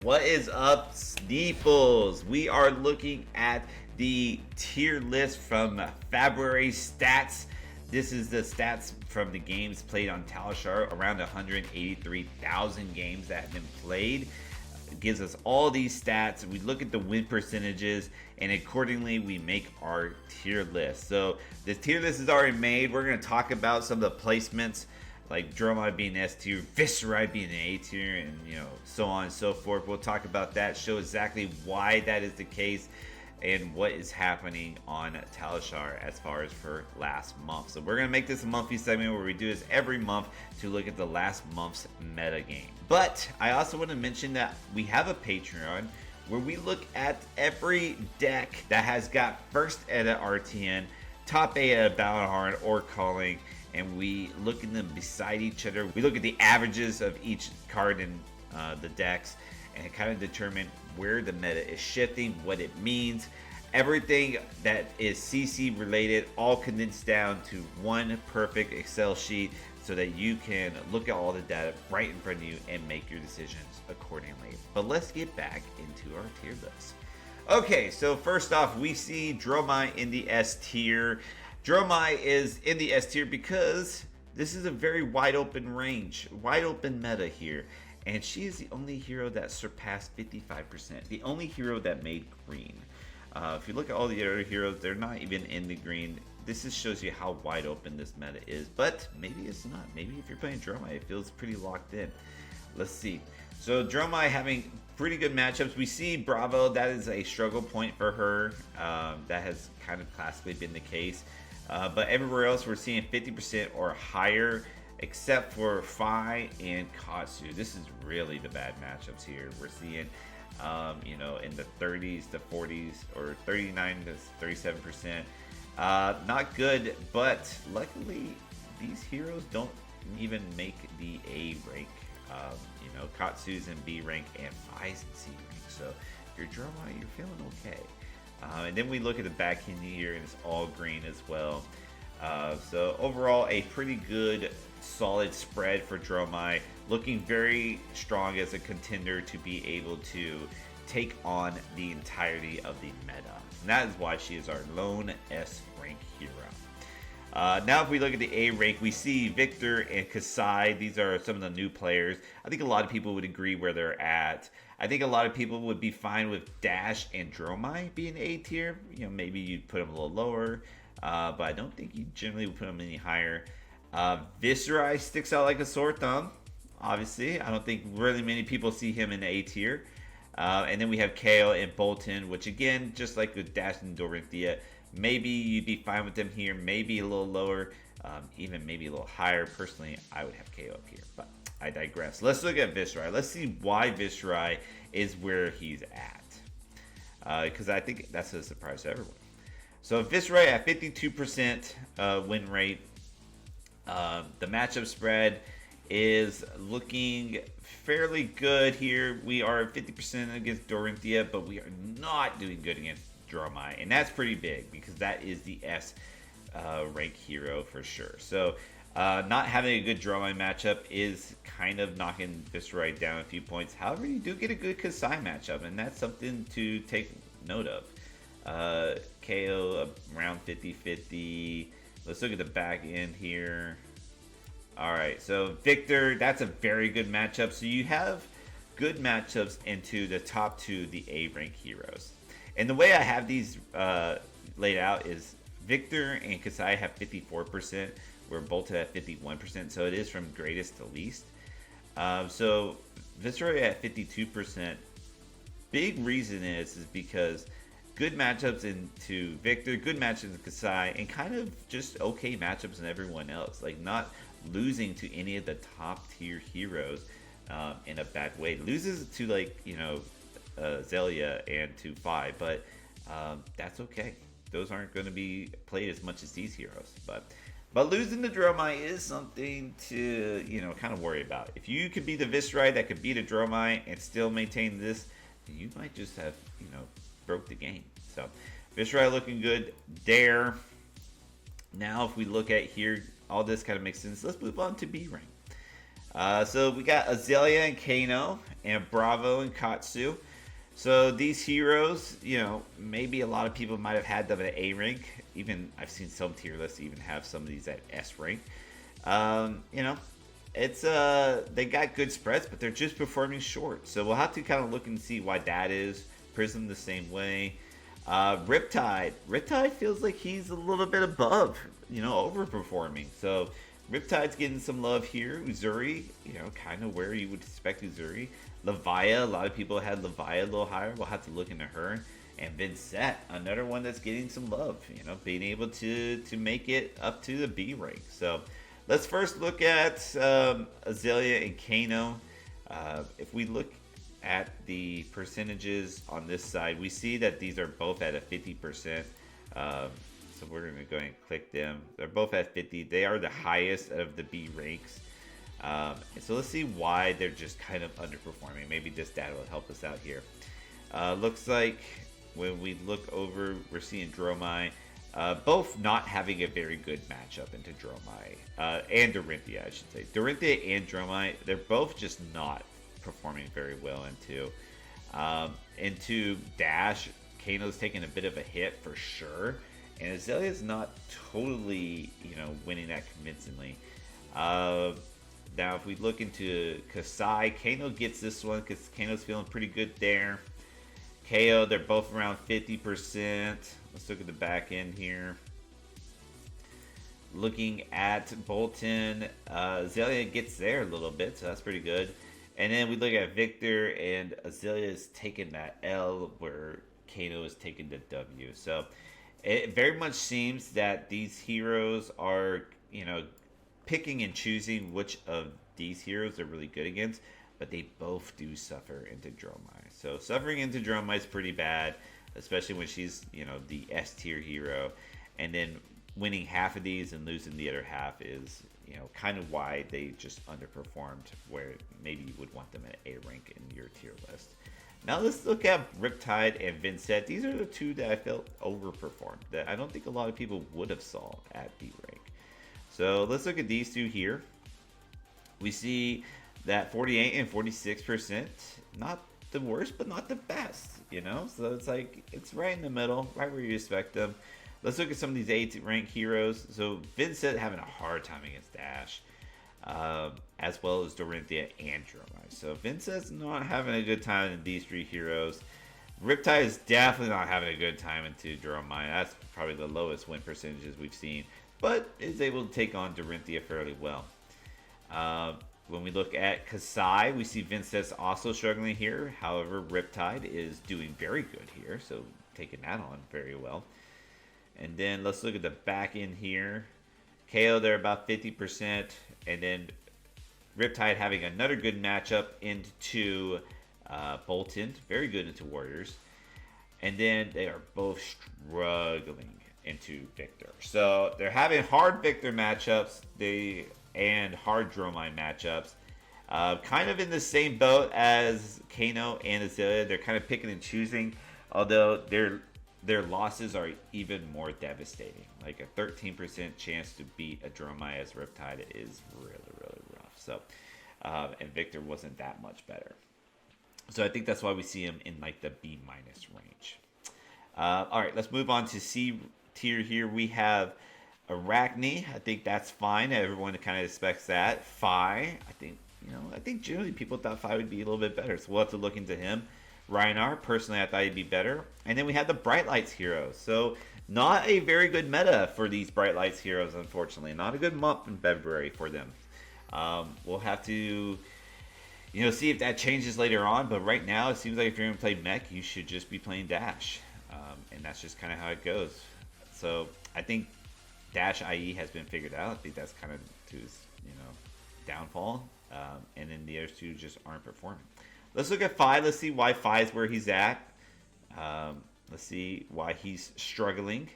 What is up, Sneeples? We are looking at the tier list from Fabrary stats. This is the stats from the games played on Talishar, around 183,000 games that have been played. It gives us all these stats. We look at the win percentages, and accordingly we make our tier list. So this tier list is already made. We're going to talk about some of the placements, like Dromi being S tier, Fabrary being an A tier, and so on and so forth. We'll talk about that, show exactly why that is the case, and what is happening on Talishar as far as for last month. So we're gonna make this a monthly segment where we do this every month to look at the last month's meta game. But I also want to mention that we have a Patreon where we look at every deck that has got first edit RTN, top 8 at Battleharn or Calling, and we look at them beside each other. We look at the averages of each card in the decks and kind of determine where the meta is shifting, what it means. Everything that is CC related, all condensed down to one perfect Excel sheet so that you can look at all the data right in front of you and make your decisions accordingly. But let's get back into our tier list. Okay, so first off, we see Dromi in the S tier. Dromi is in the S tier because this is a very wide open range, wide open meta here. And she is the only hero that surpassed 55%, the only hero that made green. If you look at all the other heroes, they're not even in the green. This just shows you how wide open this meta is, but maybe it's not. Maybe if you're playing Dromi, it feels pretty locked in. Let's see. So Dromi having pretty good matchups. We see Bravo, that is a struggle point for her. That has kind of classically been the case. But everywhere else we're seeing 50% or higher, except for Fi and Katsu. This is really the bad matchups here. We're seeing, in the 30s to 40s or 39 to 37%. Not good, but luckily these heroes don't even make the A rank. Katsu's in B rank and Fi's in C rank. So if you're Dromi, you're feeling okay. And then we look at the back end here, and it's all green as well. So overall, a pretty good, solid spread for Dromi, looking very strong as a contender to be able to take on the entirety of the meta. And that is why she is our lone S rank hero. Now if we look at the A rank, we see Victor and Kasai. These are some of the new players. I think a lot of people would agree where they're at. I think a lot of people would be fine with Dash and Dromi being A tier. Maybe you'd put them a little lower, but I don't think you generally would put them any higher. Fabrary sticks out like a sore thumb. Obviously, I don't think really many people see him in A tier. And then we have Kale and Bolton, which again, just like with Dash and Dorinthia, maybe you'd be fine with them here, maybe a little lower, even maybe a little higher. Personally, I would have KO up here, but I digress. Let's look at Fabrary. Let's see why Fabrary is where he's at, because I think that's a surprise to everyone. So Fabrary at 52% win rate. The matchup spread is looking fairly good here. We are 50% against Dorinthia, but we are not doing good against Dromi, and that's pretty big because that is the S rank hero for sure. So not having a good Dromi matchup is kind of knocking Fabrary down a few points. However, you do get a good Kasai matchup, and that's something to take note of. KO around 50-50. Let's look at the back end here. Alright, so Victor, that's a very good matchup. So you have good matchups into the top two, the A rank heroes. And the way I have these laid out is Victor and Kasai have 54%, where Bolton at 51%. So it is from greatest to least. So Fabrary at 52%. Big reason is because good matchups into Victor, good matchups in Kasai, and kind of just okay matchups in everyone else. Like not losing to any of the top tier heroes in a bad way. Loses to Zelia and to Fi, but that's okay. Those aren't going to be played as much as these heroes. But losing to Dromi is something to kind of worry about. If you could be the Fabrary that could beat a Dromi and still maintain this, then you might just have broke the game. So Fabrary looking good there. Now if we look at here, all this kind of makes sense. Let's move on to B rank. So we got Azalea and Kano, and Bravo and Katsu. So these heroes, maybe a lot of people might have had them at A rank. Even I've seen some tier lists even have some of these at S rank. You know, it's they got good spreads, but they're just performing short. So we'll have to kind of look and see why that is. Prism the same way. Riptide feels like he's a little bit above, overperforming. So Riptide's getting some love here. Uzuri, kind of where you would expect Uzuri. Leviah, a lot of people had Leviah a little higher. We'll have to look into her. And Vincent, another one that's getting some love. Being able to make it up to the B rank. So let's first look at Azalea and Kano. If we look at the percentages on this side, we see that these are both at a 50%. So we're going to go ahead and click them. They're both at 50. They are the highest of the B ranks. And so let's see why they're just kind of underperforming. Maybe this data will help us out here. Looks like when we look over, we're seeing Dromi both not having a very good matchup into Dromi and Dorinthia, I should say. Dorinthia and Dromi, they're both just not performing very well into Dash. Kano's taking a bit of a hit for sure, and Azalea's not totally winning that convincingly. Now if we look into Kasai, Kano gets this one because Kano's feeling pretty good there. KO, they're both around 50%. Let's look at the back end here. Looking at Bolton, Azalea gets there a little bit, so that's pretty good. And then we look at Victor, and Azalea is taking that L where Kano is taking the W. So it very much seems that these heroes are, picking and choosing which of these heroes they're really good against, but they both do suffer into Dromi. So suffering into Dromi is pretty bad, especially when she's, the S tier hero. And then winning half of these and losing the other half is, kind of why they just underperformed, where maybe you would want them at A rank in your tier list. Now let's look at Riptide and Vincent. These are the two that I felt overperformed, that I don't think a lot of people would have saw at B rank. So let's look at these two here. We see that 48 and 46%, not the worst, but not the best, So it's like, it's right in the middle, right where you expect them. Let's look at some of these 8th rank heroes. So Vincent having a hard time against Dash, as well as Dorinthia and Dromi. So Vincent's not having a good time in these three heroes. Riptide is definitely not having a good time into Dromi. That's probably the lowest win percentages we've seen, but is able to take on Dorinthia fairly well. When we look at Kasai, we see Vincent's also struggling here. However, Riptide is doing very good here, so taking that on very well. And then let's look at the back end here. KO, they're about 50%. And then Riptide having another good matchup into Bolton. Very good into Warriors. And then they are both struggling into Victor. So they're having hard Victor matchups and hard Dromi matchups. Kind of in the same boat as Kano and Azalea. They're kind of picking and choosing. Although their losses are even more devastating. Like a 13% chance to beat a Dromi as Riptide is really, really rough. So, and Victor wasn't that much better. So I think that's why we see him in like the B- range. All right, let's move on to C tier here. We have Arachne. I think that's fine. Everyone kind of expects that. Phi, I think generally people thought Phi would be a little bit better. So we'll have to look into him. Reinar, personally, I thought he'd be better. And then we have the Bright Lights heroes. So not a very good meta for these Bright Lights heroes, unfortunately. Not a good month in February for them. We'll have to, see if that changes later on. But right now, it seems like if you're going to play mech, you should just be playing Dash. And that's just kind of how it goes. So I think Dash IE has been figured out. I think that's kind of to his, downfall. And then the other two just aren't performing. Let's look at Phi. Let's see why Phi is where he's at. Let's see why he's struggling.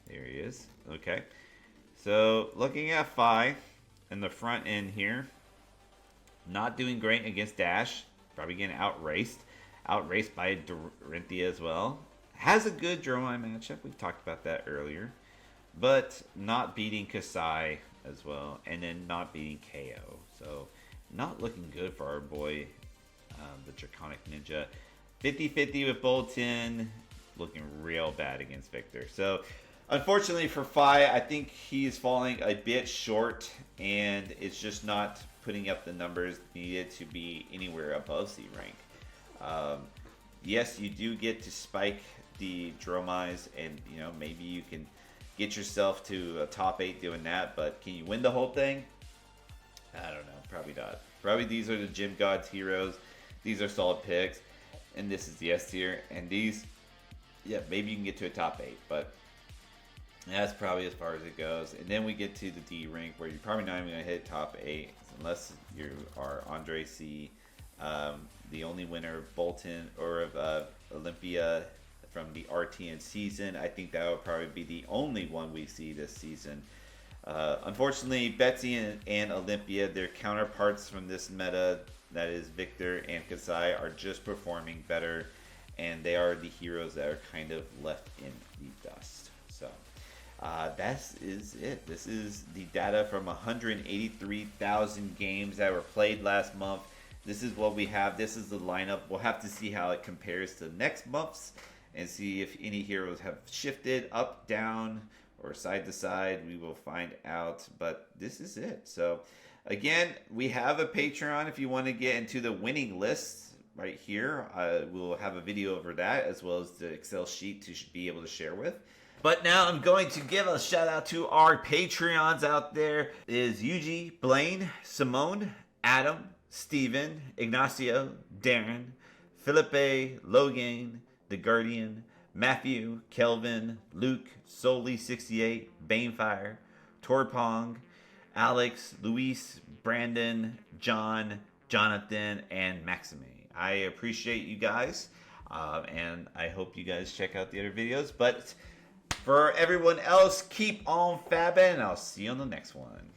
There he is. Okay. So looking at Phi in the front end here. Not doing great against Dash. Probably getting outraced. Outraced by Dorinthia as well. Has a good Dromi matchup. We talked about that earlier. But not beating Kasai as well, and then not beating KO. So not looking good for our boy, the Draconic Ninja. 50-50 with Bolton, looking real bad against Victor. So unfortunately for Fi, I think he's falling a bit short, and it's just not putting up the numbers needed to be anywhere above C rank. Yes, you do get to spike the Dromis, and you know, maybe you can get yourself to a top 8 doing that, but can you win the whole thing? I don't know, probably not. Probably these are the Gym Gods heroes. These are solid picks, and this is the S tier, and these, yeah, maybe you can get to a top 8, but that's probably as far as it goes. And then we get to the D rank, where you're probably not even going to hit top 8 unless you are Andre C, the only winner of Bolton or of Olympia from the RTN season. I think that would probably be the only one we see this season. Unfortunately, Betsy and Olympia, their counterparts from this meta, that is Victor and Kasai, are just performing better, and they are the heroes that are kind of left in the dust. So that is it. This is the data from 183,000 games that were played last month. This is what we have. This is the lineup. We'll have to see how it compares to next month's and see if any heroes have shifted up, down, or side to side. We will find out, but this is it. So again, we have a Patreon if you want to get into the winning list right here. We'll have a video over that, as well as the Excel sheet to be able to share with. But now I'm going to give a shout out to our Patreons out there. It is Yuji, Blaine, Simone, Adam, Steven, Ignacio, Darren, Felipe, Logan, The Guardian, Matthew, Kelvin, Luke, Soli68, Banefire, Torpong, Alex, Luis, Brandon, John, Jonathan, and Maxime. I appreciate you guys, and I hope you guys check out the other videos. But for everyone else, keep on fabbing, and I'll see you on the next one.